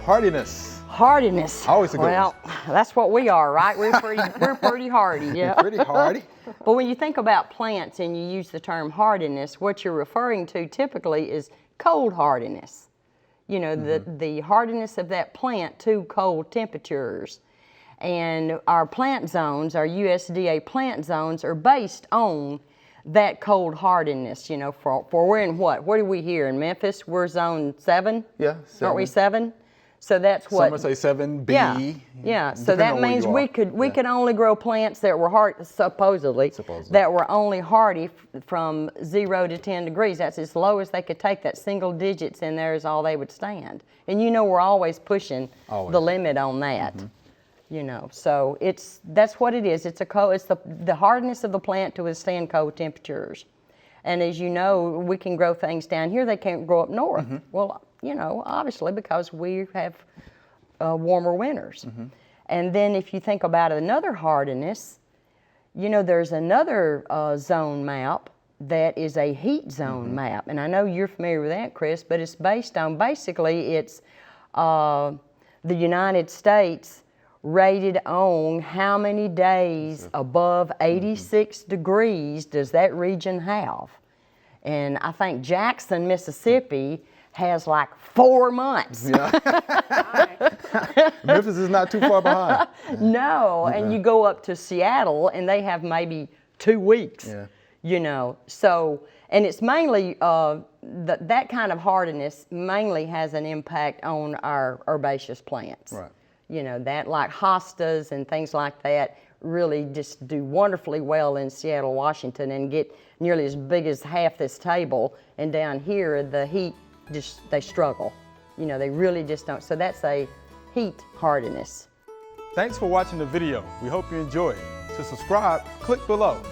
hardiness. Hardiness. Always a good Well, that's what we are, right? We're pretty hardy, yeah. Pretty hardy. But when you think about plants and you use the term hardiness, what you're referring to typically is cold hardiness. You know, the hardiness of that plant to cold temperatures. And our plant zones, our USDA plant zones, are based on that cold hardiness. You know, for we're in what? What are we here in Memphis? We're zone 7? Yeah, 7. Aren't we 7? So that's what. Some would say 7B. Yeah, yeah. So that means we could only grow plants that were hard, supposedly, that were only hardy from 0 to 10 degrees. That's as low as they could take. That single digits in there is all they would stand. And you know we're always pushing the limit on that. You know, so that's what it is. It's the hardness of the plant to withstand cold temperatures. And as you know, we can grow things down here they can't grow up north. Well, you know, obviously because we have warmer winters. And then if you think about another hardiness, you know, there's another zone map that is a heat zone map. And I know you're familiar with that, Chris, but it's based on, basically it's the United States rated on how many days above 86 degrees does that region have. And I think Jackson, Mississippi has like 4 months. Yeah. Memphis is not too far behind. No, and you go up to Seattle and they have maybe 2 weeks. Yeah. You know, so, and it's mainly, that kind of hardiness mainly has an impact on our herbaceous plants. Right. You know, that like hostas and things like that really just do wonderfully well in Seattle, Washington, and get nearly as big as half this table. And down here, the heat, they struggle. You know, they really just don't. So that's a heat hardiness. Thanks for watching the video. We hope you enjoyed. To subscribe, click below.